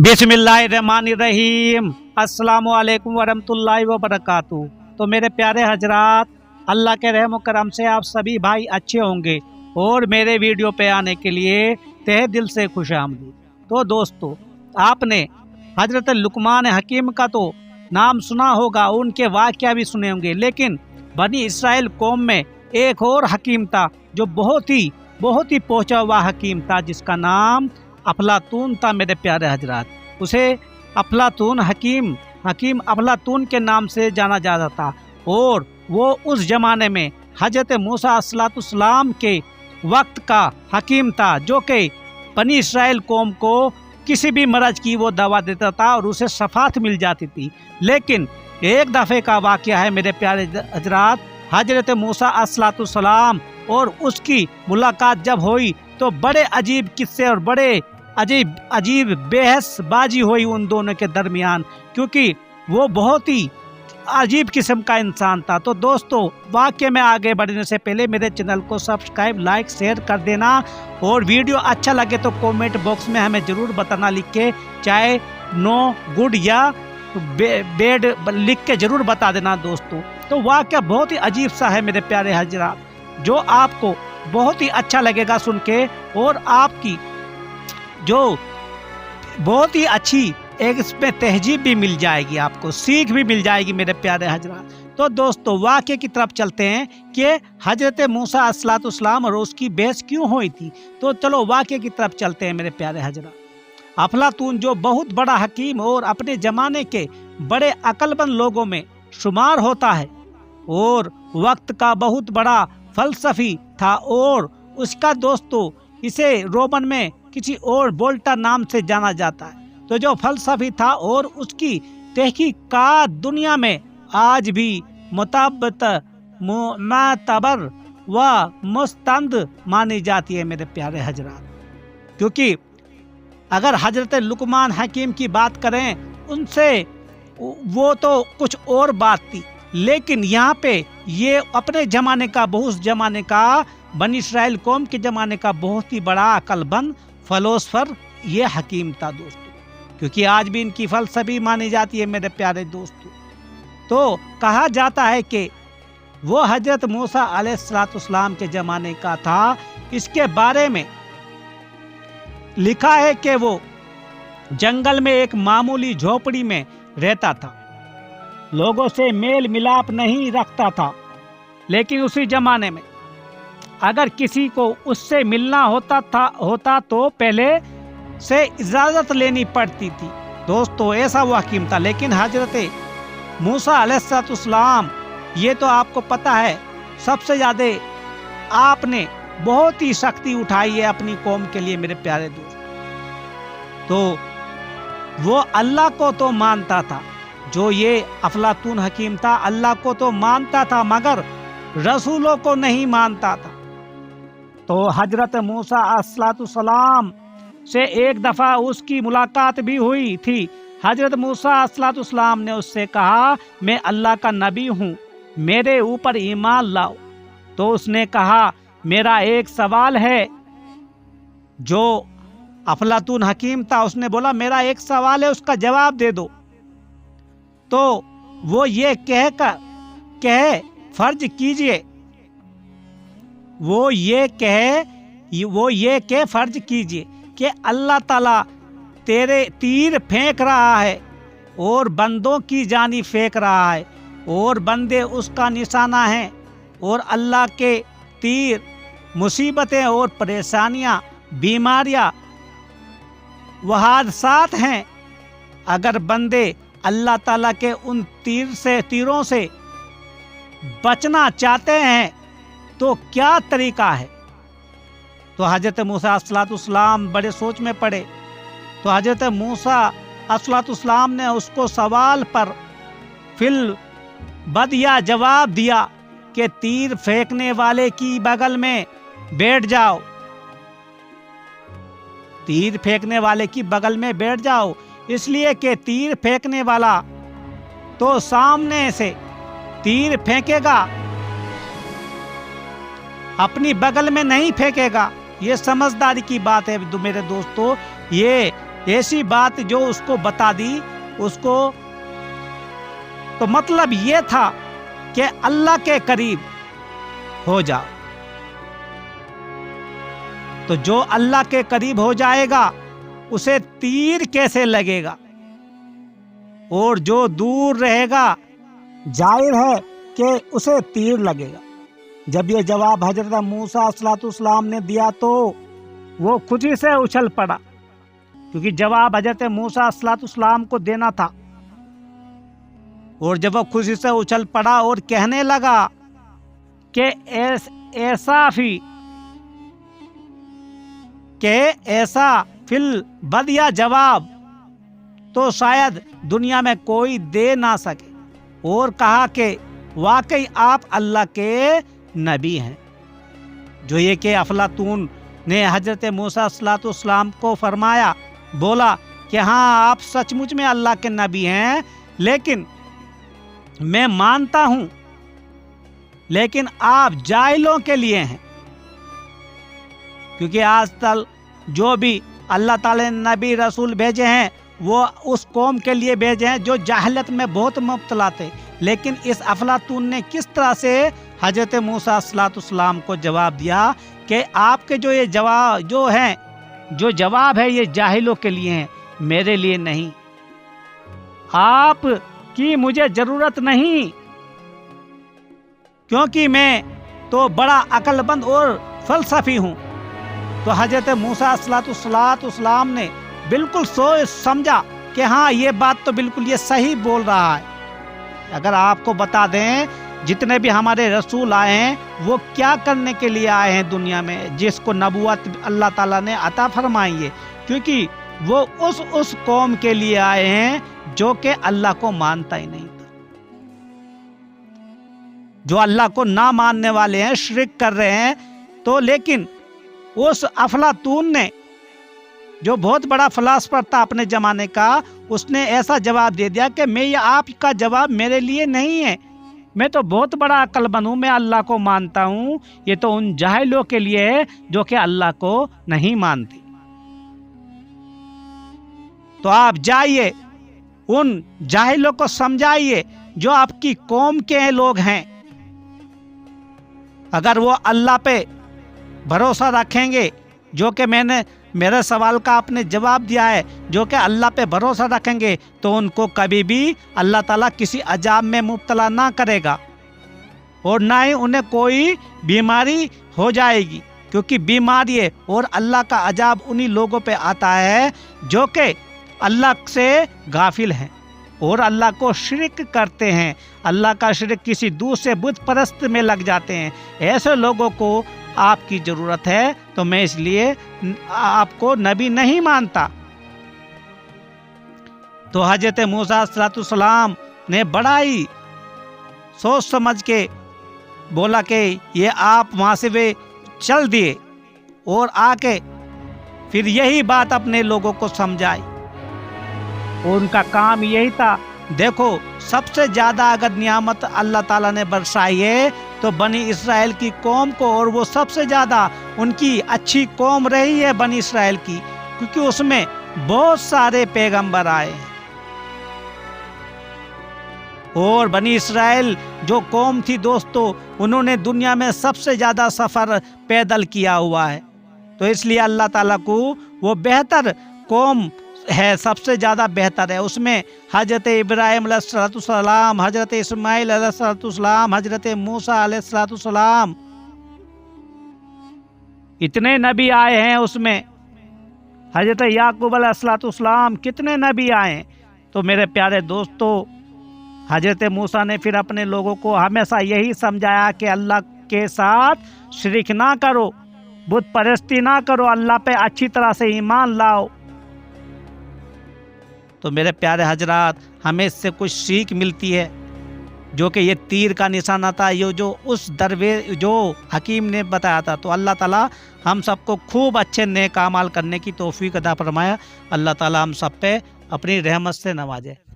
बिस्मिल्लाहिर्रहमानिर्रहीम अस्सलामुअलैकुम वरहमतुल्लाहि वबरकातुहू। तो मेरे प्यारे हजरात, अल्लाह के रहम करम से आप सभी भाई अच्छे होंगे और मेरे वीडियो पे आने के लिए तहे दिल से खुश आमदीद। तो दोस्तों, आपने हजरत लुकमान हकीम का तो नाम सुना होगा, उनके वाक़या भी सुने होंगे, लेकिन बनी इसराइल कौम में एक और हकीम था जो बहुत ही पहुँचा हुआ हकीम था, जिसका नाम अफलातून था। मेरे प्यारे हजरात, उसे अफलातून हकीम अफलातून के नाम से जाना जाता था और वो उस ज़माने में हजरत मूसा अलैहिस्सलाम के वक्त का हकीम था, जो कि बनी इसराइल कौम को किसी भी मरज की वो दवा देता था और उसे शफात मिल जाती थी। लेकिन एक दफ़े का वाक़या है मेरे प्यारे हजरात, हजरत मूसा अलैहिस्सलाम और उसकी मुलाकात जब हुई तो बड़े अजीब किस्से और बड़े अजीब बहसबाजी हुई उन दोनों के दरमियान, क्योंकि वो बहुत ही अजीब किस्म का इंसान था। तो दोस्तों, वाक़ये में आगे बढ़ने से पहले मेरे चैनल को सब्सक्राइब, लाइक, शेयर कर देना और वीडियो अच्छा लगे तो कमेंट बॉक्स में हमें ज़रूर बताना लिख के, चाहे नो गुड या बेड लिख के ज़रूर बता देना दोस्तों। तो वाक़या बहुत ही अजीब सा है मेरे प्यारे हजरात, जो आपको बहुत ही अच्छा लगेगा सुन के और आपकी जो बहुत ही अच्छी एक इसमें तहजीब भी मिल जाएगी, आपको सीख भी मिल जाएगी मेरे प्यारे हजरात। तो दोस्तों, वाक़ये की तरफ चलते हैं कि हजरत मूसा अलैहिस्सलाम और उसकी बहस क्यों हुई थी। तो चलो वाक़ये की तरफ चलते हैं मेरे प्यारे हजरात। अफलातून जो बहुत बड़ा हकीम और अपने ज़माने के बड़े अक्लमंद लोगों में शुमार होता है और वक्त का बहुत बड़ा फलसफी था, और उसका दोस्तों इसे रोमन में किसी और बोल्टा नाम से जाना जाता है। तो जो फलसफी था और उसकी तहकीकात दुनिया में आज भी मुतबर व मुस्तंद मानी जाती है मेरे प्यारे हजरात, क्योंकि अगर हजरत लुकमान हकीम की बात करें उनसे, वो तो कुछ और बात थी, लेकिन यहाँ पे ये अपने ज़माने का, बहुत ज़माने का, बनी इसराइल कौम के ज़माने का बहुत ही बड़ा अक्लमंद फ़िलोसफर ये हकीम था दोस्तों, क्योंकि आज भी इनकी फ़लसफ़ी मानी जाती है मेरे प्यारे दोस्तों। तो कहा जाता है कि वो हजरत मूसा अलैहिस्सलाम के ज़माने का था। इसके बारे में लिखा है कि वो जंगल में एक मामूली झोपड़ी में रहता था, लोगों से मेल मिलाप नहीं रखता था, लेकिन उसी ज़माने में अगर किसी को उससे मिलना होता तो पहले से इजाज़त लेनी पड़ती थी दोस्तों। ऐसा वो हकीम था। लेकिन हजरत मूसा अलैहिस्सलाम, ये तो आपको पता है, सबसे ज़्यादा आपने बहुत ही शक्ति उठाई है अपनी कौम के लिए मेरे प्यारे दोस्त। तो वो अल्लाह को तो मानता था, जो ये अफलातून हकीम था, अल्लाह को तो मानता था मगर रसूलों को नहीं मानता था। तो हजरत मूसा अलैहिस्सलाम से एक दफ़ा उसकी मुलाकात भी हुई थी। हजरत मूसा अलैहिस्सलाम ने उससे कहा, मैं अल्लाह का नबी हूँ, मेरे ऊपर ईमान लाओ। तो उसने कहा, मेरा एक सवाल है। जो अफलातून हकीम था उसने बोला, मेरा एक सवाल है, उसका जवाब दे दो। तो वो ये कहे फर्ज कीजिए, वो ये कह फर्ज कीजिए कि अल्लाह ताला तेरे तीर फेंक रहा है और बंदों की जानी फेंक रहा है और बंदे उसका निशाना हैं, और अल्लाह के तीर मुसीबतें और परेशानियां, बीमारियां व हादसात हैं। अगर बंदे अल्लाह ताला के उन तीरों से बचना चाहते हैं तो क्या तरीका है। तो हजरत मूसा अलैहिस्सलाम बड़े सोच में पड़े। तो हजरत मूसा अलैहिस्सलाम ने उसको सवाल पर फिल बदिया जवाब दिया कि तीर फेंकने वाले की बगल में बैठ जाओ, तीर फेंकने वाले की बगल में बैठ जाओ, इसलिए कि तीर फेंकने वाला तो सामने से तीर फेंकेगा, अपनी बगल में नहीं फेंकेगा। ये समझदारी की बात है मेरे दोस्तों। ये ऐसी बात जो उसको बता दी उसको, तो मतलब ये था कि अल्लाह के करीब हो जाओ। तो जो अल्लाह के करीब हो जाएगा उसे तीर कैसे लगेगा, और जो दूर रहेगा जाहिर है कि उसे तीर लगेगा। जब ये जवाब हजरत मूसा अलैहिस्सलाम ने दिया तो वो खुशी से उछल पड़ा, क्योंकि जवाब हजरत मूसा अलैहिस्सलाम को देना था। और जब वो खुशी से उछल पड़ा और कहने लगा कि ऐसा फिल बदिया जवाब तो शायद दुनिया में कोई दे ना सके, और कहा कि वाकई आप अल्लाह के नबी हैं। जो ये कि अफलातून ने हजरत मूसा अलैहिस्सलाम को फरमाया, बोला कि हाँ आप सचमुच में अल्लाह के नबी हैं, लेकिन मैं मानता हूं, लेकिन आप जाहिलों के लिए हैं। क्योंकि आज तक जो भी अल्लाह ताला ने नबी रसूल भेजे हैं वो उस कौम के लिए भेजे हैं जो जाहिलियत में बहुत मुब्तला थे। लेकिन इस अफलातून ने किस तरह से हजरत मूसा अलैहिस्सलाम को जवाब दिया कि आपके जो ये जवाब है ये जाहिलों के लिए हैं, मेरे लिए नहीं। आप की मुझे जरूरत नहीं, क्योंकि मैं तो बड़ा अक्लमंद और फलसफी हूँ। तो हजरत मूसा अलैहिस्सलाम ने बिल्कुल सोच समझा कि हाँ ये बात तो बिल्कुल ये सही बोल रहा है। अगर आपको बता दें जितने भी हमारे रसूल आए हैं वो क्या करने के लिए आए हैं दुनिया में, जिसको नबूवत अल्लाह ताला ने अता फरमाई है, क्योंकि वो उस कौम के लिए आए हैं जो कि अल्लाह को मानता ही नहीं था, जो अल्लाह को ना मानने वाले हैं, शिरक कर रहे हैं। तो लेकिन उस अफलातून ने, जो बहुत बड़ा फिलासफर था अपने जमाने का, उसने ऐसा जवाब दे दिया कि मैं ये आपका जवाब मेरे लिए नहीं है, मैं तो बहुत बड़ा अक्लमंद हूँ, मैं अल्लाह को मानता हूँ, ये तो उन जाहिलों के लिए है जो कि अल्लाह को नहीं मानते। तो आप जाइए उन जाहिलों को समझाइए जो आपकी कौम के लोग हैं। अगर वो अल्लाह पे भरोसा रखेंगे, जो कि मैंने मेरे सवाल का आपने जवाब दिया है, जो कि अल्लाह पे भरोसा रखेंगे, तो उनको कभी भी अल्लाह ताला किसी अजाब में मुब्तला ना करेगा, और ना ही उन्हें कोई बीमारी हो जाएगी। क्योंकि बीमारी और अल्लाह का अजाब उन्हीं लोगों पे आता है जो कि अल्लाह से गाफिल हैं और अल्लाह को शिरक करते हैं, अल्लाह का शिरक किसी दूसरे बुत परस्त में लग जाते हैं। ऐसे लोगों को आपकी ज़रूरत है, तो मैं इसलिए आपको नबी नहीं मानता। तो हजरत मूसा अलैहिस्सलाम ने बड़ा ही सोच समझ के बोला कि ये आप वहाँ से वे चल दिए और आके फिर यही बात अपने लोगों को समझाई। उनका काम यही था, देखो सबसे ज़्यादा अगर नियामत अल्लाह ताला ने बरसाई है तो बनी इसराइल की कौम को, और वो सबसे ज़्यादा उनकी अच्छी कौम रही है बनी इसराइल की, क्योंकि उसमें बहुत सारे पैगंबर आए हैं। और बनी इसराइल जो कौम थी दोस्तों, उन्होंने दुनिया में सबसे ज़्यादा सफ़र पैदल किया हुआ है। तो इसलिए अल्लाह ताला को वो बेहतर कौम है, सबसे ज़्यादा बेहतर है। उसमें हजरत इब्राहिम अलैहिस्सलाम, हजरत इस्माइल अलैहिस्सलाम, हजरत मूसा अलैहिस्सलाम, इतने नबी आए हैं। उसमें हजरत याकूब अलैहिस्सलाम, कितने नबी आए हैं। तो मेरे प्यारे दोस्तों, हजरत मूसा ने फिर अपने लोगों को हमेशा यही समझाया कि अल्लाह के साथ शिरक ना करो, बुत परस्ती ना करो, अल्लाह पे अच्छी तरह से ईमान लाओ। तो मेरे प्यारे हजरात, हमें इससे कुछ सीख मिलती है, जो कि ये तीर का निशाना था, ये जो उस जो हकीम ने बताया था। तो अल्लाह ताला हम सबको खूब अच्छे नेक अमाल करने की तौफीक अता फरमाया। अल्लाह ताला हम सब पे अपनी रहमत से नवाजे।